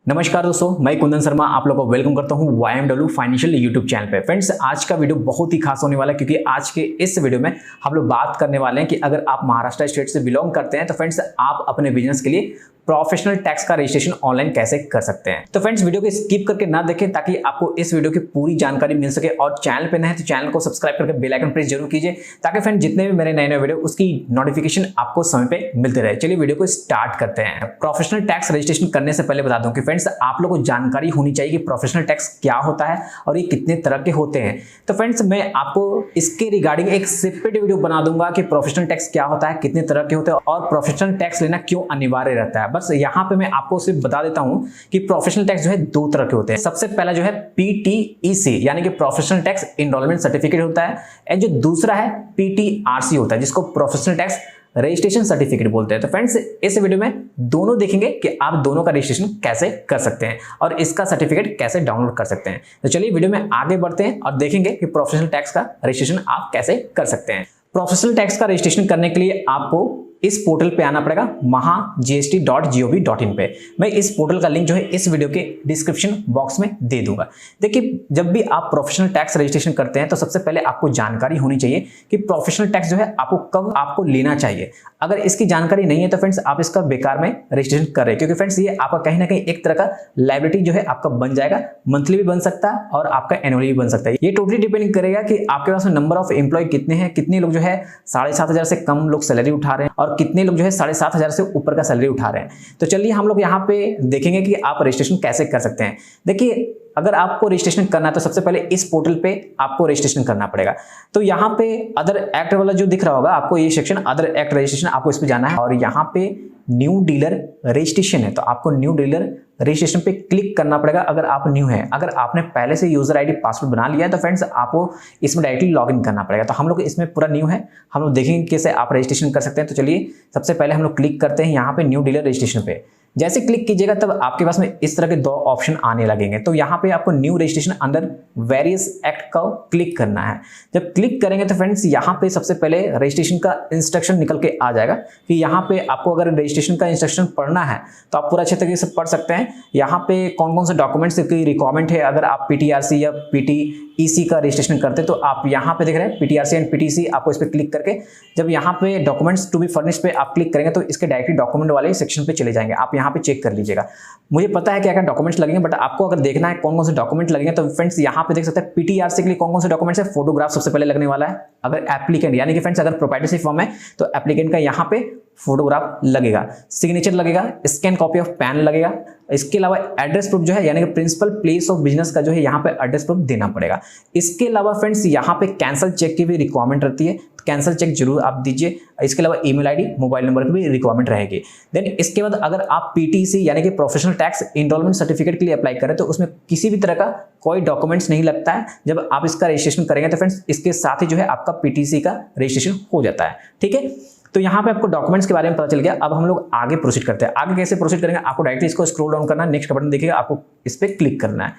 नमस्कार दोस्तों, मैं कुंदन शर्मा आप लोगों को वेलकम करता हूं YMW फाइनेंशियल यूट्यूब चैनल पे। फ्रेंड्स, आज का वीडियो बहुत ही खास होने वाला है क्योंकि आज के इस वीडियो में हम लोग बात करने वाले हैं कि अगर आप महाराष्ट्र स्टेट से बिलोंग करते हैं तो फ्रेंड्स आप अपने बिजनेस के लिए प्रोफेशनल टैक्स का रजिस्ट्रेशन ऑनलाइन कैसे कर सकते हैं। तो फ्रेंड्स, वीडियो को स्किप करके ना देखें ताकि आपको इस वीडियो की पूरी जानकारी मिल सके। और चैनल पे नए हैं तो चैनल को सब्सक्राइब करके बेल आइकन प्रेस जरूर कीजिए ताकि फ्रेंड्स जितने भी मेरे नए वीडियो उसकी नोटिफिकेशन आपको समय पे मिलते रहे। चलिए वीडियो को स्टार्ट करते हैं। प्रोफेशनल टैक्स रजिस्ट्रेशन करने से पहले बता दूं कि फ्रेंड्स आप लोगों को जानकारी होनी चाहिए कि प्रोफेशनल टैक्स क्या होता है और ये कितने तरह के होते हैं। तो फ्रेंड्स, मैं आपको इसके रिगार्डिंग एक सेपरेट वीडियो बना दूंगा कि प्रोफेशनल टैक्स क्या होता है, कितने तरह के होते हैं और प्रोफेशनल टैक्स लेना क्यों अनिवार्य रहता है। बस यहाँ पे मैं आपको सिर्फ बता देता हूं कि प्रोफेशनल टैक्स जो है दो तरह के होते हैं। सबसे पहला जो है PTEC यानी कि प्रोफेशनल टैक्स इनरोलमेंट सर्टिफिकेट होता है, और जो दूसरा है PTRC होता है जिसको प्रोफेशनल टैक्स रजिस्ट्रेशन सर्टिफिकेट बोलते हैं। तो फ्रेंड्स, इस वीडियो में दोनों देखेंगे कि आप दोनों का रजिस्ट्रेशन कैसे कर सकते हैं और इसका सर्टिफिकेट कैसे डाउनलोड कर सकते हैं। तो चलिए वीडियो में आगे बढ़ते हैं और देखेंगे कि प्रोफेशनल टैक्स का रजिस्ट्रेशन आप कैसे कर सकते हैं। प्रोफेशनल टैक्स का रजिस्ट्रेशन करने के लिए आपको इस पोर्टल पे आना पड़ेगा mahagst.gov.in पे। मैं इस पोर्टल का लिंक जो है इस वीडियो के डिस्क्रिप्शन बॉक्स में दे दूंगा। देखिए, जब भी आप प्रोफेशनल टैक्स रजिस्ट्रेशन करते हैं तो सबसे पहले आपको जानकारी होनी चाहिए कि प्रोफेशनल टैक्स जो है आपको कब आपको लेना चाहिए। अगर इसकी जानकारी नहीं है तो फ्रेंड्स आप इसका बेकार में रजिस्ट्रेशन कर रहे हैं, क्योंकि फ्रेंड्स ये आपका कहीं ना कहीं एक तरह का लायबिलिटी जो है आपका बन जाएगा। मंथली भी बन सकता है और आपका एनुअली भी बन सकता है। ये टोटली डिपेंड करेगा कि आपके पास में नंबर ऑफ एम्प्लॉय कितने हैं, कितने लोग जो है 7,500 से कम लोग सैलरी उठा रहे हैं और कितने लोग जो है 7,500 से ऊपर का सैलरी उठा रहे हैं। तो चलिए हम लोग यहाँ पे देखेंगे कि आप रजिस्ट्रेशन कैसे कर सकते हैं। देखिए, अगर आपको रजिस्ट्रेशन करना है तो सबसे पहले इस पोर्टल पे आपको रजिस्ट्रेशन करना पड़ेगा। तो यहाँ पे अदर एक्ट वाला जो दिख रहा होगा आपको, ये सेक्शन अदर एक्ट रजिस्ट्रेशन, आपको इस पे जाना है और यहाँ पे न्यू डीलर रजिस्ट्रेशन है तो आपको न्यू डीलर रजिस्ट्रेशन पे क्लिक करना पड़ेगा अगर आप न्यू हैं। अगर आपने पहले से यूजर आईडी पासवर्ड बना लिया है तो फ्रेंड्स आपको इसमें डायरेक्टली लॉगिन करना पड़ेगा। तो हम लोग इसमें पूरा न्यू है, हम लोग देखेंगे कैसे आप रजिस्ट्रेशन कर सकते हैं। तो चलिए सबसे पहले हम लोग क्लिक करते हैं यहाँ पे न्यू डीलर रजिस्ट्रेशन पे। जैसे क्लिक कीजिएगा तब आपके पास में इस तरह के दो ऑप्शन आने लगेंगे। तो यहाँ पे आपको new registration under various act का क्लिक करना है। जब क्लिक करेंगे तो फ्रेंड्स यहाँ पे सबसे पहले रजिस्ट्रेशन का इंस्ट्रक्शन निकल के आ जाएगा कि यहाँ पे आपको अगर रजिस्ट्रेशन का इंस्ट्रक्शन पढ़ना है तो आप पूरा अच्छे तरीके से पढ़ सकते हैं। यहाँ पे कौन कौन से डॉक्यूमेंट्स की रिक्वायरमेंट है। अगर आप PTRC या PTEC का रजिस्ट्रेशन करते हैं तो आप यहाँ पे देख रहे हैं PTRC एंड PTC, आपको इस पर क्लिक करके जब यहाँ पे डॉक्यूमेंट्स टू बी फर्निश्ड पे आप क्लिक करेंगे तो इसके डायरेक्टली डॉक्यूमेंट वाले सेक्शन पे चले जाएंगे। आप यहाँ पे चेक कर लीजिएगा। मुझे पता है क्या क्या डॉक्यूमेंट्स लगेंगे, बट आपको अगर देखना है कौन कौन से डॉक्यूमेंट लगेंगे तो फ्रेंड्स यहाँ पे देख सकते हैं PTRC के लिए कौन कौन से डॉक्यूमेंट्स है। फोटोग्राफ सबसे पहले लगने वाला है। अगर एप्लीकेंट यानी कि फ्रेंड्स अगर प्रोप्राइटरशिप फॉर्म है तो एप्लीकेंट का यहाँ पे फोटोग्राफ लगेगा, सिग्नेचर लगेगा, स्कैन कॉपी ऑफ पैन लगेगा। इसके अलावा एड्रेस प्रूफ जो है यानी कि प्रिंसिपल प्लेस ऑफ बिजनेस का जो है यहाँ पे एड्रेस प्रूफ देना पड़ेगा। इसके अलावा फ्रेंड्स यहाँ पे कैंसल चेक की भी रिक्वायरमेंट रहती है, तो कैंसल चेक जरूर आप दीजिए। इसके अलावा ईमेल आईडी, मोबाइल नंबर की भी रिक्वायरमेंट रहेगी। देन इसके बाद अगर आप PTC यानी कि प्रोफेशनल टैक्स इनरोलमेंट सर्टिफिकेट के लिए अप्लाई करें तो उसमें किसी भी तरह का कोई डॉक्यूमेंट्स नहीं लगता है। जब आप इसका रजिस्ट्रेशन करेंगे तो फ्रेंड्स इसके साथ ही जो है आपका PTC का रजिस्ट्रेशन हो जाता है। ठीक है, तो यहाँ पे आपको डॉक्यूमेंट्स के बारे में पता चल गया। अब हम लोग आगे प्रोसीड करते हैं। आगे कैसे प्रोसीड करेंगे, आपको डायरेक्टली इसको स्क्रॉल डाउन करना है, नेक्स्ट का बटन देखिएगा, आपको इस पे क्लिक करना है।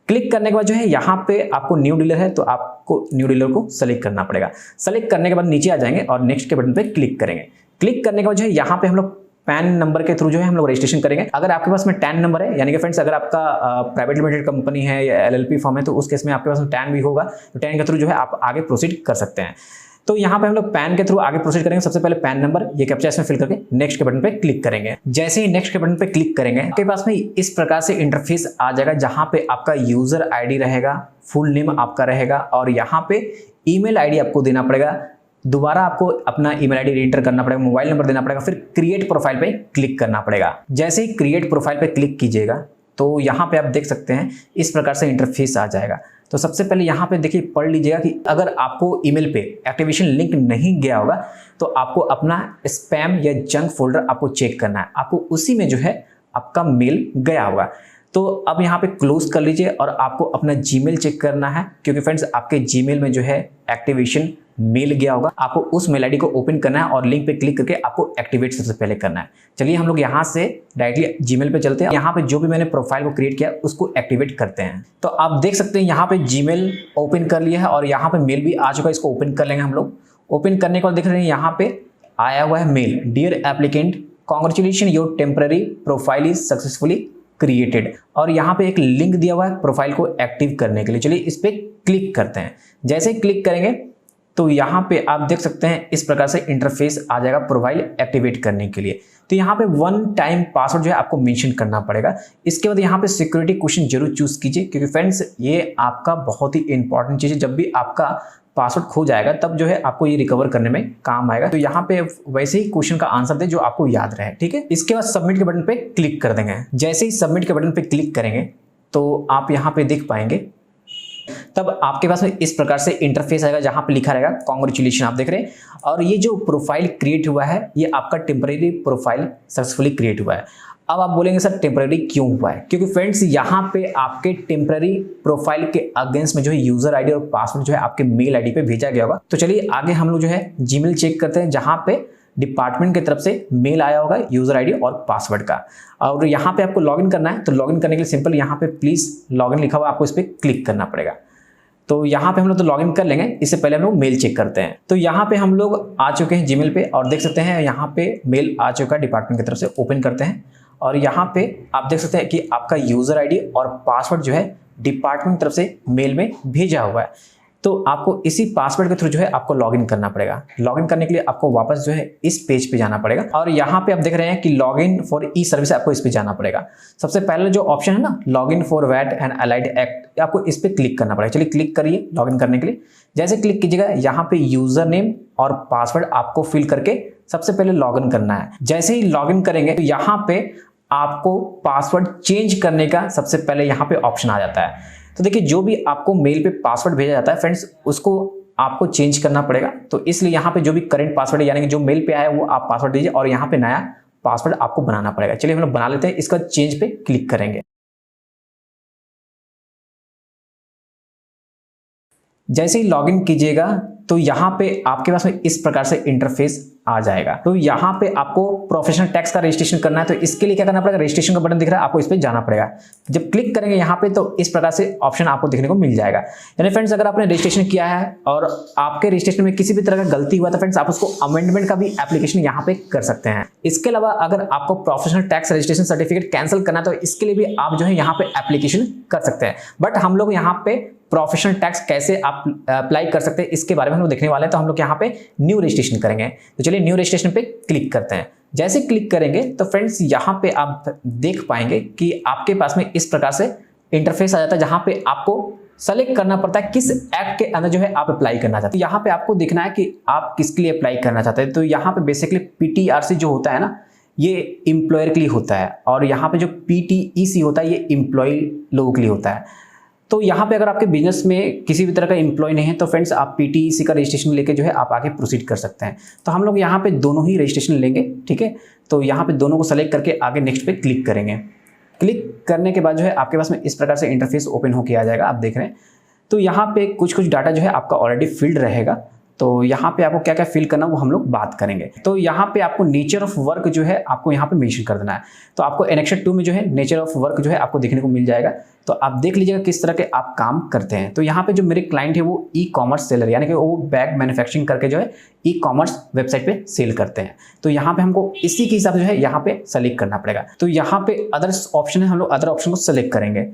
क्लिक करने के बाद जो है यहाँ पे आपको न्यू डीलर है तो आपको न्यू डीलर को सेलेक्ट करना पड़ेगा। सेलेक्ट करने के बाद नीचे आ जाएंगे और नेक्स्ट के बटन पे क्लिक करेंगे। क्लिक करने के बाद जो है यहाँ पे हम लोग पैन नंबर के थ्रू जो है हम लोग रजिस्ट्रेशन करेंगे। अगर आपके पास में टैन नंबर है यानी कि फ्रेंड्स अगर आपका प्राइवेट लिमिटेड कंपनी है या LLP फॉर्म है तो उस केस में आपके पास में टैन भी होगा, तो टैन के थ्रू जो है आप आगे प्रोसीड कर सकते हैं। तो यहाँ पे हम लोग पैन के थ्रू आगे प्रोसीड करेंगे। सबसे पहले पैन नंबर ये कैप्चा इसमें फिल करके नेक्स्ट के बटन पे क्लिक करेंगे। जैसे ही नेक्स्ट के बटन पे क्लिक करेंगे आपके पास में इस प्रकार से इंटरफेस आ जाएगा जहां पे आपका यूजर आईडी रहेगा, फुल नेम आपका रहेगा और यहाँ पे ईमेल आईडी आपको देना पड़ेगा। दोबारा आपको अपना ईमेल आईडी रीएंटर करना पड़ेगा, मोबाइल नंबर देना पड़ेगा, फिर क्रिएट प्रोफाइल पे क्लिक करना पड़ेगा। जैसे ही क्रिएट प्रोफाइल पे क्लिक कीजिएगा तो यहाँ पे आप देख सकते हैं इस प्रकार से इंटरफेस आ जाएगा। तो सबसे पहले यहाँ पे देखिए पढ़ लीजिएगा कि अगर आपको ईमेल पे एक्टिवेशन लिंक नहीं गया होगा तो आपको अपना स्पैम या जंक फोल्डर आपको चेक करना है। आपको उसी में जो है आपका मेल गया होगा। तो अब यहाँ पे क्लोज कर लीजिए और आपको अपना जीमेल चेक करना है, क्योंकि फ्रेंड्स आपके जीमेल में जो है एक्टिवेशन मेल गया होगा। आपको उस मेल आईडी को ओपन करना है और लिंक पे क्लिक करके आपको एक्टिवेट सबसे पहले करना है। चलिए हम लोग यहाँ से डायरेक्टली जीमेल पे चलते हैं। यहाँ पे जो भी मैंने प्रोफाइल को क्रिएट किया उसको एक्टिवेट करते हैं। तो आप देख सकते हैं यहाँ पे जीमेल ओपन कर लिया है और यहाँ पे मेल भी आ चुका है। इसको ओपन कर लेंगे हम लोग। ओपन करने के बाद देख रहे हैं यहाँ पे आया हुआ है mail, dear applicant, congratulation your temporary profile is successfully created और यहाँ पे एक लिंक दिया हुआ है प्रोफाइल को एक्टिव करने के लिए। चलिए इस पे क्लिक करते हैं। जैसे ही क्लिक करेंगे तो यहाँ पे आप देख सकते हैं इस प्रकार से इंटरफेस आ जाएगा प्रोफाइल एक्टिवेट करने के लिए। तो यहाँ पे 1 टाइम पासवर्ड जो है आपको मेंशन करना पड़ेगा। इसके बाद यहाँ पे सिक्योरिटी क्वेश्चन जरूर चूज कीजिए, क्योंकि फ्रेंड्स ये आपका बहुत ही इंपॉर्टेंट चीज है। जब भी आपका पासवर्ड खो जाएगा तब जो है आपको ये रिकवर करने में काम आएगा। तो यहाँ पे वैसे ही क्वेश्चन का आंसर दे जो आपको याद रहे, ठीक है। इसके बाद सबमिट के बटन पे क्लिक कर देंगे। जैसे ही सबमिट के बटन पे क्लिक करेंगे तो आप यहाँ पे देख पाएंगे, तब आपके पास में इस प्रकार से इंटरफेस आएगा जहां पे लिखा रहेगा कांग्रेचुलेशन, आप देख रहे हैं। और ये जो प्रोफाइल क्रिएट हुआ है ये आपका टेम्परेरी प्रोफाइल सक्सेसफुली क्रिएट हुआ है। अब आप बोलेंगे सर टेम्परेरी क्यों हुआ है? क्योंकि फ्रेंड्स यहाँ पे आपके टेम्परेरी प्रोफाइल के अगेंस्ट में जो है यूजर आईडी और पासवर्ड जो है आपके मेल आईडी पे भेजा गया होगा। तो चलिए आगे हम लोग जो है जीमेल चेक करते हैं, जहां पे डिपार्टमेंट की तरफ से मेल आया होगा यूजर आईडी और पासवर्ड का। और यहाँ पे आपको लॉगिन करना है। तो लॉगिन करने के लिए सिंपल यहाँ पे प्लीज लॉगिन लिखा हुआ, आपको इस पर क्लिक करना पड़ेगा। तो यहाँ पे हम लोग तो लॉगिन कर लेंगे, इससे पहले हम लोग मेल चेक करते हैं। तो यहाँ पे हम लोग आ चुके हैं जीमेल पे और देख सकते हैं यहाँ पे मेल आ चुका है डिपार्टमेंट की तरफ से। ओपन करते हैं और यहाँ पे आप देख सकते हैं कि आपका यूजर आईडी और पासवर्ड जो है डिपार्टमेंट की तरफ से मेल में भेजा हुआ है। तो आपको इसी पासवर्ड के थ्रू जो है आपको लॉगिन करना पड़ेगा। लॉगिन करने के लिए आपको वापस जो है इस पेज पे जाना पड़ेगा और यहाँ पे आप देख रहे हैं कि लॉगिन फॉर ई सर्विस, आपको इस पे जाना पड़ेगा। सबसे पहले जो ऑप्शन है ना login for VAT and allied act, आपको इस पे क्लिक करना पड़ेगा। चलिए क्लिक करिए लॉगिन करने के लिए। जैसे क्लिक कीजिएगा यहाँ पे यूजर नेम और पासवर्ड आपको फिल करके सबसे पहले लॉगिन करना है। जैसे ही लॉगिन करेंगे तो यहाँ पे आपको पासवर्ड चेंज करने का सबसे पहले यहाँ पे ऑप्शन आ जाता है। तो देखिए जो भी आपको मेल पे पासवर्ड भेजा जाता है फ्रेंड्स, उसको आपको चेंज करना पड़ेगा। तो इसलिए यहाँ पे जो भी करंट पासवर्ड है यानी कि जो मेल पे आया है वो आप पासवर्ड दीजिए और यहाँ पे नया पासवर्ड आपको बनाना पड़ेगा। चलिए हम लोग बना लेते हैं। इसका चेंज पे क्लिक करेंगे। जैसे ही लॉगिन कीजिएगा तो यहाँ पे आपके पास में इस प्रकार से इंटरफेस आ जाएगा। तो यहाँ पे आपको प्रोफेशनल टैक्स का रजिस्ट्रेशन करना है। तो इसके लिए क्या करना पड़ेगा, रजिस्ट्रेशन का बटन दिख रहा है, आपको इस पे जाना पड़ेगा। जब क्लिक करेंगे यहाँ पे तो इस प्रकार से ऑप्शन आपको देखने को मिल जाएगा। यानी फ्रेंड्स अगर आपने रजिस्ट्रेशन किया है और आपके रजिस्ट्रेशन में किसी भी तरह का गलती हुआ तो फ्रेंड्स आप उसको अमेंडमेंट का भी एप्लीकेशन यहाँ पे कर सकते हैं। इसके अलावा अगर आपको professional tax registration certificate cancel करना है तो इसके लिए भी आप जो है यहाँ पे एप्लीकेशन कर सकते हैं। बट हम लोग यहाँ पे प्रोफेशनल टैक्स कैसे आप अप्लाई कर सकते हैं इसके बारे में हम लोग देखने वाले हैं। तो हम लोग यहाँ पे न्यू रजिस्ट्रेशन करेंगे। तो चलिए न्यू रजिस्ट्रेशन पे क्लिक करते हैं। जैसे क्लिक करेंगे तो फ्रेंड्स यहाँ पे आप देख पाएंगे कि आपके पास में इस प्रकार से इंटरफेस आ जाता है, जहां पे आपको सेलेक्ट करना पड़ता है किस एक्ट के अंदर जो है आप अप्लाई करना चाहते हैं। यहाँ पे आपको देखना है कि आप किसके लिए अप्लाई करना चाहते हैं। तो यहाँ पे बेसिकली पीटीआरसी जो होता है ना ये एम्प्लॉयर के लिए होता है और यहाँ पे जो पीटीईसी होता है ये एम्प्लॉय लोगों के लिए होता है। तो यहाँ पे अगर आपके बिजनेस में किसी भी तरह का एम्प्लॉय नहीं है तो फ्रेंड्स आप पीटीईसी का रजिस्ट्रेशन लेके जो है आप आगे प्रोसीड कर सकते हैं। तो हम लोग यहाँ पे दोनों ही रजिस्ट्रेशन लेंगे, ठीक है। तो यहाँ पे दोनों को सेलेक्ट करके आगे नेक्स्ट पे क्लिक करेंगे। क्लिक करने के बाद जो है आपके पास में इस प्रकार से इंटरफेस ओपन होके आ जाएगा, आप देख रहे हैं। तो यहाँ पे कुछ डाटा जो है आपका ऑलरेडी फिल्ड रहेगा। तो यहाँ पे आपको क्या क्या फिल करना वो हम लोग बात करेंगे। तो यहाँ पे आपको नेचर ऑफ वर्क जो है आपको यहाँ पे मेंशन कर देना है। तो आपको एनेक्सर 2 में जो है नेचर ऑफ वर्क जो है आपको देखने को मिल जाएगा। तो आप देख लीजिएगा किस तरह के आप काम करते हैं। तो यहाँ पे जो मेरे क्लाइंट है वो ई कॉमर्स सेलर यानी कि वो बैग मैन्युफैक्चरिंग करके जो है ई कॉमर्स वेबसाइट पे सेल करते हैं। तो यहाँ पे हमको इसी के हिसाब से जो है यहाँ पे सेलेक्ट करना पड़ेगा। तो यहाँ पे अदर्स ऑप्शन है, हम लोग अदर ऑप्शन को सेलेक्ट करेंगे।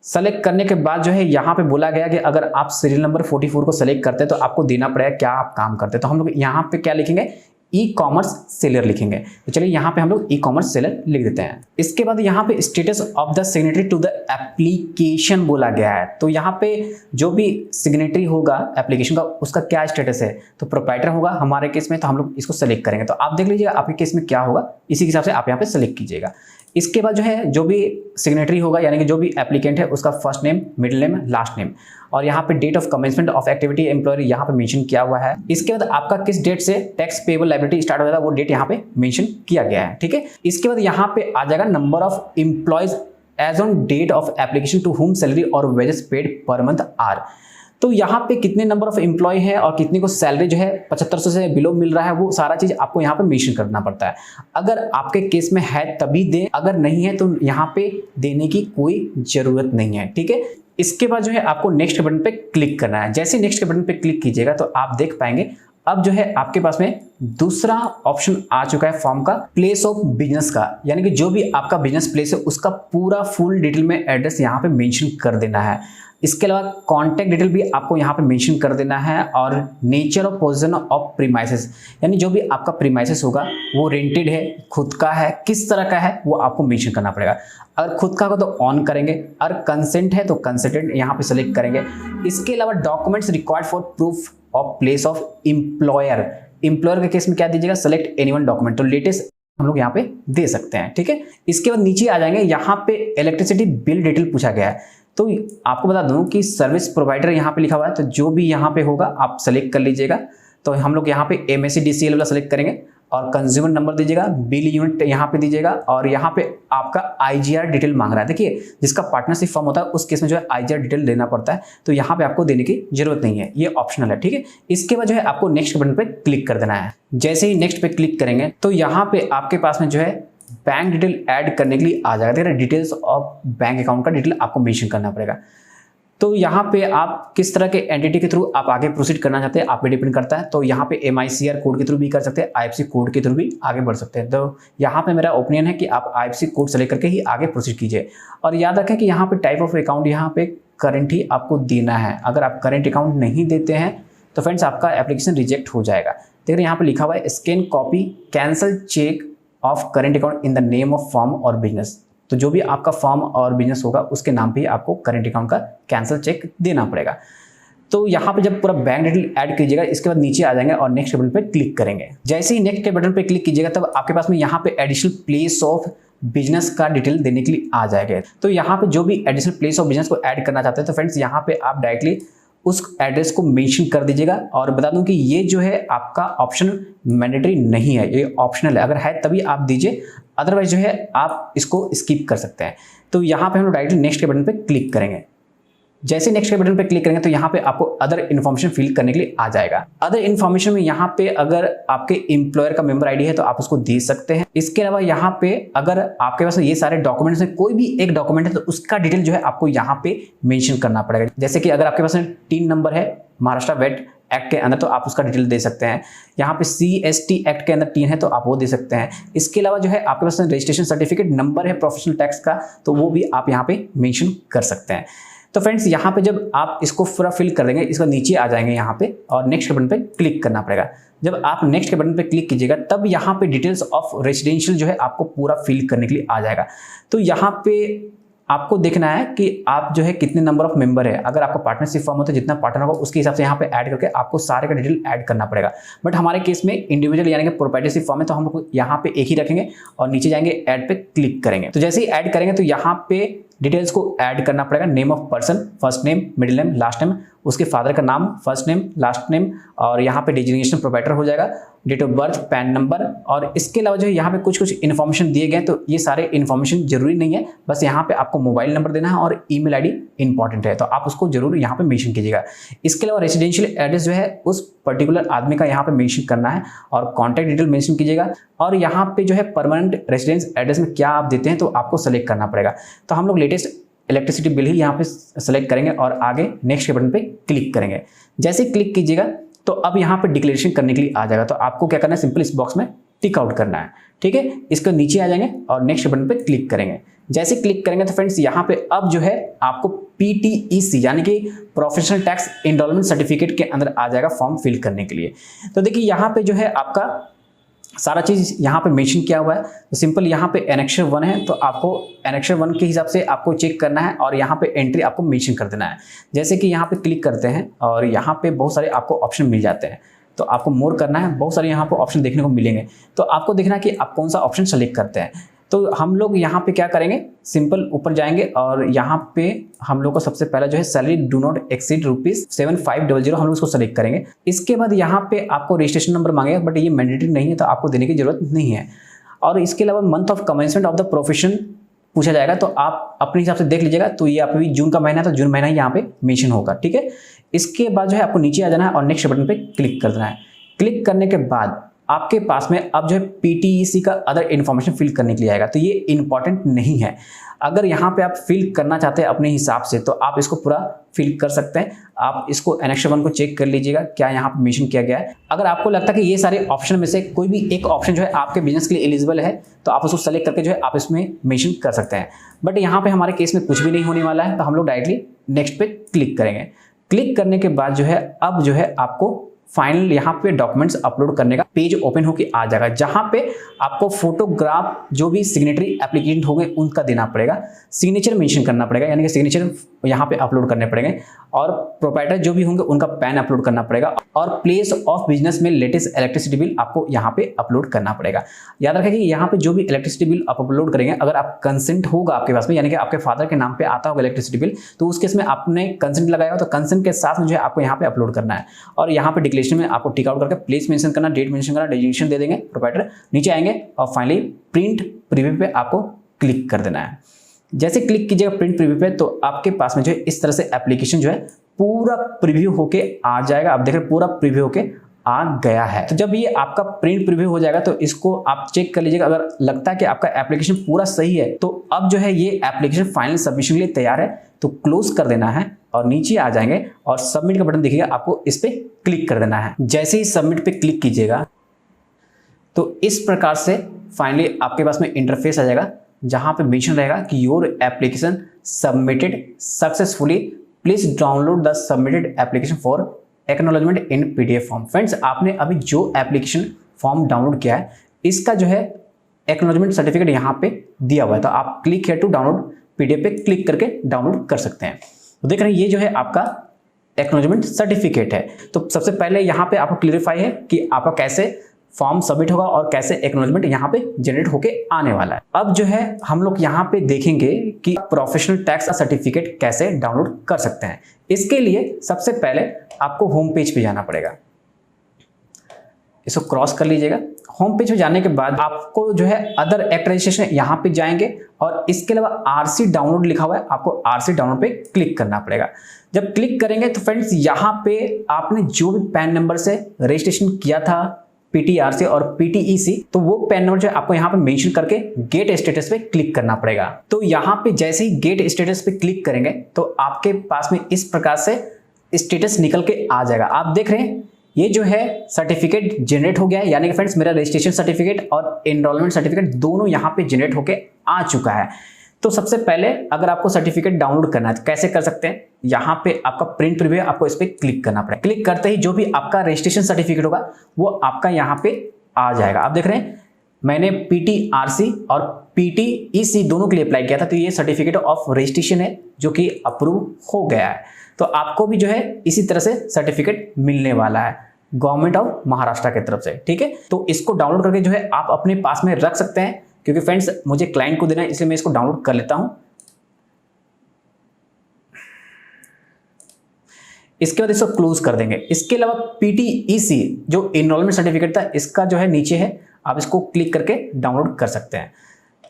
सेलेक्ट करने के बाद जो है यहाँ पे बोला गया कि अगर आप सीरियल नंबर 44 को सेलेक्ट करते हैं तो आपको देना पड़ेगा क्या आप काम करते हैं। तो हम लोग यहाँ पे क्या लिखेंगे, ई कॉमर्स सेलर लिखेंगे। तो चलिए यहाँ पे हम लोग ई कॉमर्स सेलर लिख देते हैं। इसके बाद यहाँ पे status of the signatory to the application बोला गया है। तो यहाँ पे जो भी सिग्नेटरी होगा एप्लीकेशन का उसका क्या स्टेटस है, तो प्रोप्राइटर होगा हमारे केस में, तो हम लोग इसको सेलेक्ट करेंगे। तो आप देख लीजिएगा आपके केस में क्या होगा, इसी के हिसाब से आप यहाँ पे सेलेक्ट कीजिएगा। इसके बाद जो है जो भी सिग्नेटरी होगा यानी कि जो भी एप्लीकेंट है उसका first name, middle name, last name और यहाँ पे date of commencement of activity employer यहाँ पे मेंशन किया हुआ है। इसके बाद आपका किस डेट से टैक्स पेएबल लायबिलिटी स्टार्ट हो जाता है वो डेट यहाँ पे मेंशन किया गया है, ठीक है। इसके बाद यहाँ पे आ जाएगा number of employees as on date of application to whom salary और wages paid per month are. तो यहाँ पे कितने नंबर ऑफ एम्प्लॉय है और कितने को सैलरी जो है 7500 से बिलो मिल रहा है वो सारा चीज आपको यहाँ पे मेंशन करना पड़ता है। अगर आपके केस में है तभी दें, अगर नहीं है तो यहाँ पे देने की कोई जरूरत नहीं है, ठीक है। इसके बाद जो है आपको नेक्स्ट बटन पे क्लिक करना है। जैसे नेक्स्ट के बटन पे क्लिक कीजिएगा तो आप देख पाएंगे अब जो है आपके पास में दूसरा ऑप्शन आ चुका है फॉर्म का, प्लेस ऑफ बिजनेस का, यानी कि जो भी आपका बिजनेस प्लेस है उसका पूरा फुल डिटेल में एड्रेस यहाँ पे मेंशन कर देना है। इसके अलावा कॉन्टैक्ट डिटेल भी आपको यहाँ पे मेंशन कर देना है, और nature of position of premises, यानी जो भी आपका प्रीमाइसेस होगा वो रेंटेड है, खुद का है, किस तरह का है वो आपको मेंशन करना पड़ेगा। अगर खुद का होगा तो ऑन करेंगे, अगर कंसेंट है तो कंसेंटेड यहाँ पे सेलेक्ट करेंगे। इसके अलावा documents required for proof of place of employer, employer के केस में क्या दीजिएगा, सेलेक्ट एनीवन डॉक्यूमेंट, तो लेटेस्ट हम लोग यहाँ पे दे सकते हैं। ठीक है, इसके बाद नीचे आ जाएंगे, यहाँ पे इलेक्ट्रिसिटी बिल डिटेल पूछा गया है, तो आपको बता दूं कि सर्विस प्रोवाइडर यहाँ पे लिखा हुआ है, तो जो भी यहाँ पे होगा आप सेलेक्ट कर लीजिएगा। तो हम लोग यहाँ पे MSEDCL वाला सेलेक्ट करेंगे, और कंज्यूमर नंबर दीजिएगा, बिल यूनिट यहाँ पे दीजिएगा, और यहाँ पे आपका IGR डिटेल मांग रहा है। देखिए जिसका पार्टनरशिप फॉर्म होता है उस केस में जो है IGR डिटेल देना पड़ता है, तो यहाँ पे आपको देने की जरूरत नहीं है, ये ऑप्शनल है। ठीक है, इसके बाद जो है आपको नेक्स्ट बटन पे क्लिक कर देना है। जैसे ही नेक्स्ट पे क्लिक करेंगे तो यहाँ पे आपके पास में जो है बैंक डिटेल ऐड करने के लिए आ जाएगा। डिटेल्स ऑफ बैंक अकाउंट का डिटेल आपको मेंशन करना पड़ेगा। तो यहाँ पे आप किस तरह के एंटिटी के थ्रू आप आगे प्रोसीड करना चाहते हैं आप पे डिपेंड करता है। तो यहाँ पे MICR कोड के थ्रू भी कर सकते हैं, IFSC कोड के थ्रू भी आगे बढ़ सकते हैं। तो यहाँ पे मेरा ओपिनियन है कि आप IFSC कोड सेलेक्ट करके ही आगे प्रोसीड कीजिए। और याद रखें कि यहाँ पे टाइप ऑफ अकाउंट यहाँ पे करंट ही आपको देना है। अगर आप करंट अकाउंट नहीं देते हैं तो फ्रेंड्स आपका एप्लीकेशन रिजेक्ट हो जाएगा। देखिए यहाँ पे लिखा हुआ है scan copy cancel cheque of current account in the name of form और बिजनेस, तो जो भी आपका फॉर्म और बिजनेस होगा उसके नाम पे ही आपको करंट अकाउंट का कैंसिल चेक देना पड़ेगा। तो यहाँ पे जब पूरा बैंक डिटेल ऐड कीजिएगा, इसके बाद नीचे आ जाएंगे और नेक्स्ट बटन पे क्लिक करेंगे। जैसे ही नेक्स्ट के बटन पे क्लिक कीजिएगा तब आपके पास में यहाँ पे एडिशनल प्लेस ऑफ बिजनेस का डिटेल देने के लिए आ जाएगा। तो यहाँ पे जो भी एडिशनल प्लेस ऑफ बिजनेस को ऐड करना चाहते हैं तो फ्रेंड्स यहाँ पे आप डायरेक्टली उस एड्रेस को मेंशन कर दीजिएगा। और बता दूं कि ये जो है आपका ऑप्शन मैंडेटरी नहीं है, ये ऑप्शनल है। अगर है तभी आप दीजिए, अदरवाइज जो है आप इसको स्किप कर सकते हैं। तो यहाँ पे हम लोग डायरेक्टली नेक्स्ट के बटन पे क्लिक करेंगे। जैसे नेक्स्ट के बटन पे क्लिक करेंगे तो यहाँ पे आपको अदर इन्फॉर्मेशन फिल करने के लिए आ जाएगा। अदर इन्फॉर्मेशन में यहाँ पे अगर आपके एम्प्लॉयर का मेंबर आईडी है तो आप उसको दे सकते हैं। इसके अलावा यहाँ पे अगर आपके पास ये सारे डॉक्यूमेंट्स में कोई भी एक डॉक्यूमेंट है तो उसका डिटेल जो है आपको यहाँ पे मेंशन करना पड़ेगा। जैसे कि अगर आपके पास टीन नंबर है महाराष्ट्र वेट एक्ट के अंदर तो आप उसका डिटेल दे सकते हैं। यहाँ पे CST एक्ट के अंदर टीन है तो आप वो दे सकते हैं। इसके अलावा जो है आपके पास रजिस्ट्रेशन सर्टिफिकेट नंबर है प्रोफेशनल टैक्स का तो वो भी आप यहाँ पे मेंशन कर सकते हैं। तो फ्रेंड्स यहाँ पे जब आप इसको पूरा फिल कर देंगे इसका नीचे आ जाएंगे यहाँ पे और नेक्स्ट के बटन पे क्लिक करना पड़ेगा। जब आप नेक्स्ट के बटन पे क्लिक कीजिएगा तब यहाँ पे डिटेल्स ऑफ रेजिडेंशियल जो है आपको पूरा फिल करने के लिए आ जाएगा। तो यहाँ पे आपको देखना है कि आप जो है कितने नंबर ऑफ मेंबर है। अगर आपका पार्टनरशिप फॉर्म होता है जितना पार्टनर होगा उसके हिसाब से यहाँ पे ऐड करके आपको सारे का डिटेल ऐड करना पड़ेगा। बट हमारे केस में इंडिविजुअल यानी कि प्रोप्राइटरशिप फॉर्म है तो हम लोग यहाँ पे एक ही रखेंगे और नीचे जाएंगे ऐड पे क्लिक करेंगे। तो जैसे ही ऐड करेंगे तो यहाँ पे डिटेल्स को ऐड करना पड़ेगा। Name of person, first name, middle name, last name, उसके फादर का नाम, फर्स्ट नेम, लास्ट नेम और यहाँ पे डिजिग्नेशन प्रोप्राइटर हो जाएगा, date of birth, PAN number. और इसके अलावा जो है यहाँ पे कुछ कुछ इन्फॉर्मेशन दिए गए तो ये सारे इन्फॉर्मेशन जरूरी नहीं है, बस यहाँ पे आपको मोबाइल नंबर देना है और ईमेल आईडी इंपॉर्टेंट है तो आप उसको जरूर यहाँ पे मेंशन कीजिएगा। इसके अलावा रेजिडेंशियल एड्रेस जो है उस पर्टिकुलर आदमी का यहाँ पे मेंशन करना है और कॉन्टैक्ट डिटेल मेंशन कीजिएगा। और यहाँ पे जो है परमानेंट रेजिडेंस एड्रेस में क्या आप देते हैं तो आपको सेलेक्ट करना पड़ेगा। तो हम लोग लेटेस्ट इलेक्ट्रिसिटी बिल ही यहाँ पे सेलेक्ट करेंगे और आगे नेक्स्ट के बटन पे क्लिक करेंगे। जैसे क्लिक कीजिएगा तो अब यहाँ पे डिक्लेरेशन करने के लिए आ जाएगा। तो आपको क्या करना है, सिंपल इस बॉक्स में टिक आउट करना है। ठीक है, इसके नीचे आ जाएंगे और नेक्स्ट बटन पे क्लिक करेंगे। जैसे क्लिक करेंगे तो फ्रेंड्स यहाँ पे अब जो है आपको PTEC यानी कि प्रोफेशनल टैक्स एनरोलमेंट सर्टिफिकेट के अंदर आ जाएगा फॉर्म फिल करने के लिए। तो देखिए यहाँ पे जो है आपका सारा चीज यहाँ पे मेंशन किया हुआ है। तो सिंपल यहाँ पे एनेक्सर 1 है तो आपको एनेक्सर 1 के हिसाब से आपको चेक करना है और यहाँ पे एंट्री आपको मेंशन कर देना है। जैसे कि यहाँ पे क्लिक करते हैं और यहाँ पे बहुत सारे आपको ऑप्शन मिल जाते हैं तो आपको मोर करना है, बहुत सारे यहाँ पे ऑप्शन देखने को मिलेंगे तो आपको देखना है कि आप कौन सा ऑप्शन सेलेक्ट करते हैं। तो हम लोग यहाँ पे क्या करेंगे, सिंपल ऊपर जाएंगे और यहाँ पे हम लोग को सबसे पहला जो है सैलरी डू नॉट एक्सीड ₹7500 हम लोग उसको सेलेक्ट करेंगे। इसके बाद यहाँ पे आपको रजिस्ट्रेशन नंबर मांगेगा बट ये मैंडेटरी नहीं है तो आपको देने की जरूरत नहीं है। और इसके अलावा month of commencement of the profession पूछा जाएगा तो आप अपने हिसाब से देख लीजिएगा। तो ये आप भी जून का महीना है तो जून महीना यहाँ पे मेंशन होगा। ठीक है, इसके बाद जो है आपको नीचे आ जाना है और नेक्स्ट बटन पे क्लिक कर देना है। क्लिक करने के बाद आपके पास में अब जो है PTEC का अदर इन्फॉर्मेशन फिल करने के लिए आएगा तो ये इंपॉर्टेंट नहीं है। अगर यहाँ पे आप फिल करना चाहते हैं अपने हिसाब से तो आप इसको पूरा फिल कर सकते हैं। आप इसको एनेक्स 1 को चेक कर लीजिएगा क्या यहाँ पे मेंशन किया गया है। अगर आपको लगता है कि ये सारे ऑप्शन में से कोई भी एक ऑप्शन जो है आपके बिजनेस के लिए एलिजिबल है तो आप उसको सेलेक्ट करके जो है आप इसमें मेंशन कर सकते हैं। बट यहाँ पे हमारे केस में कुछ भी नहीं होने वाला है, तो हम लोग डायरेक्टली नेक्स्ट पे क्लिक करेंगे। क्लिक करने के बाद जो है अब जो है आपको फाइनल यहाँ पे डॉक्यूमेंट्स अपलोड करने का पेज ओपन होके आ जाएगा, जहां पे आपको फोटोग्राफ जो भी सिग्नेटरी एप्लीकेंट होंगे उनका देना पड़ेगा, सिग्नेचर मेंशन करना पड़ेगा, यानी कि सिग्नेचर यहाँ पे अपलोड करने पड़ेंगे, और प्रोप्राइटर जो भी होंगे उनका पैन अपलोड करना पड़ेगा, और प्लेस ऑफ बिजनेस में लेटेस्ट इलेक्ट्रिसिटी बिल आपको यहाँ पे अपलोड करना पड़ेगा। याद रखें कि यहाँ पे जो भी इलेक्ट्रिसिटी बिल आप अपलोड करेंगे, अगर आप कंसेंट होगा आपके पास में, यानी कि आपके फादर के नाम पे आता होगा इलेक्ट्रिसिटी बिल, तो उस केस में आपने कंसेंट लगाया हो तो कंसेंट के साथ मुझे आपको यहाँ पे अपलोड करना है। और यहाँ पे डिक्लेरेशन में आपको टिक आउट करके प्लेस मेंशन करना, डेट मेंशन करना, डेजिग्नेशन दे देंगे प्रोप्राइटर, नीचे आएंगे और फाइनली प्रिंट प्रीव्यू पे आपको क्लिक कर देना है। जैसे क्लिक कीजिएगा प्रिंट प्रीव्यू पे तो आपके पास में जो है इस तरह से एप्लीकेशन जो है पूरा प्रीव्यू होके आ जाएगा। आप देख रहे हैं पूरा प्रीव्यू होके आ गया है। तो जब ये आपका प्रिंट प्रीव्यू हो जाएगा तो इसको आप चेक कर लीजिएगा। अगर लगता है कि आपका एप्लीकेशन पूरा सही है तो अब जो है ये एप्लीकेशन फाइनल सबमिशन के लिए तैयार है, तो क्लोज कर देना है और नीचे आ जाएंगे और सबमिट का बटन दिखेगा, आपको इस पे क्लिक कर देना है। जैसे ही सबमिट पे क्लिक कीजिएगा तो इस प्रकार से फाइनली आपके पास में इंटरफेस आ जाएगा, जहां पे मेंशन रहेगा कि your application submitted successfully, please download the submitted application for acknowledgement in PDF form. Friends, आपने अभी जो एप्लीकेशन फॉर्म डाउनलोड किया है इसका जो है एक्नॉलेजमेंट सर्टिफिकेट यहाँ पे दिया हुआ है, तो आप click here to download PDF पे क्लिक करके डाउनलोड कर सकते हैं। तो देख रहे हैं ये जो है आपका एक्नॉलेजमेंट सर्टिफिकेट है। तो सबसे पहले यहाँ पे आपको क्लियरिफाई है कि आपका कैसे फॉर्म सबमिट होगा और कैसे एक्नॉलेजमेंट यहाँ पे जनरेट होके आने वाला है। अब जो है हम लोग यहाँ पे देखेंगे कि प्रोफेशनल टैक्स सर्टिफिकेट कैसे डाउनलोड कर सकते हैं। इसके लिए सबसे पहले आपको होम पेज पे जाना पड़ेगा, इसको क्रॉस कर लीजिएगा। होम पेज पे जाने के बाद आपको जो है अदर एक्ट रजिस्ट्रेशन यहाँ पे जाएंगे और इसके अलावा आरसी डाउनलोड लिखा हुआ है, आपको आरसी डाउनलोड पे क्लिक करना पड़ेगा। जब क्लिक करेंगे तो फ्रेंड्स यहाँ पे आपने जो भी पैन नंबर से रजिस्ट्रेशन किया था पीटीआरसी और पीटीईसी, तो वो पैन नंबर जो है आपको यहाँ पे मेंशन करके गेट स्टेटस पे क्लिक करना पड़ेगा। तो यहाँ पे जैसे ही गेट स्टेटस पे क्लिक करेंगे तो आपके पास में इस प्रकार से स्टेटस निकल के आ जाएगा। आप देख रहे हैं ये जो है सर्टिफिकेट जनरेट हो गया है, यानी कि फ्रेंड्स मेरा रजिस्ट्रेशन सर्टिफिकेट और एनरोलमेंट सर्टिफिकेट दोनों यहाँ पे जनरेट होके आ चुका है। तो सबसे पहले अगर आपको सर्टिफिकेट डाउनलोड करना है तो कैसे कर सकते हैं, यहाँ पे आपका प्रिंट प्रीव्यू आपको इस पे क्लिक करना पड़ेगा। क्लिक करते ही जो भी आपका रजिस्ट्रेशन सर्टिफिकेट होगा वो आपका यहाँ पे आ जाएगा। आप देख रहे हैं मैंने पीटीआरसी और पीटीईसी दोनों के लिए अप्लाई किया था, तो ये सर्टिफिकेट ऑफ रजिस्ट्रेशन है जो कि अप्रूव हो गया है। तो आपको भी जो है इसी तरह से सर्टिफिकेट मिलने वाला है गवर्नमेंट ऑफ महाराष्ट्र की तरफ से, ठीक है। तो इसको डाउनलोड करके जो है आप अपने पास में रख सकते हैं, क्योंकि फ्रेंड्स मुझे क्लाइंट को देना है इसलिए मैं इसको डाउनलोड कर लेता हूं। इसके बाद इसको क्लोज कर देंगे। इसके अलावा पीटीईसी जो एनरोलमेंट सर्टिफिकेट था इसका जो है नीचे है, आप इसको क्लिक करके डाउनलोड कर सकते हैं।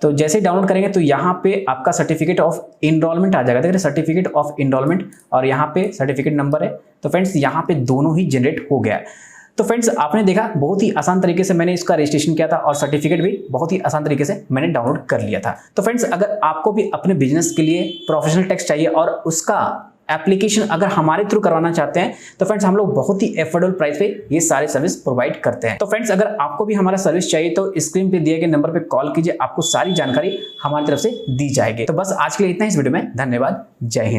तो जैसे ही डाउनलोड करेंगे तो यहाँ पे आपका सर्टिफिकेट ऑफ एनरोलमेंट आ जाएगा। देखिए सर्टिफिकेट ऑफ एनरोलमेंट और यहाँ पे सर्टिफिकेट नंबर है। तो फ्रेंड्स यहाँ पे दोनों ही जनरेट हो गया है। तो फ्रेंड्स आपने देखा बहुत ही आसान तरीके से मैंने इसका रजिस्ट्रेशन किया था और सर्टिफिकेट भी बहुत ही आसान तरीके से मैंने डाउनलोड कर लिया था। तो फ्रेंड्स अगर आपको भी अपने बिजनेस के लिए प्रोफेशनल टैक्स चाहिए और उसका एप्लीकेशन अगर हमारे थ्रू करवाना चाहते हैं तो फ्रेंड्स हम लोग बहुत ही एफोर्डेबल प्राइस पे ये सारे सर्विस प्रोवाइड करते हैं। तो फ्रेंड्स अगर आपको भी हमारा सर्विस चाहिए तो स्क्रीन पे दिए गए नंबर पे कॉल कीजिए, आपको सारी जानकारी हमारी तरफ से दी जाएगी। तो बस आज के लिए इतना ही इस वीडियो में। धन्यवाद। जय हिंद।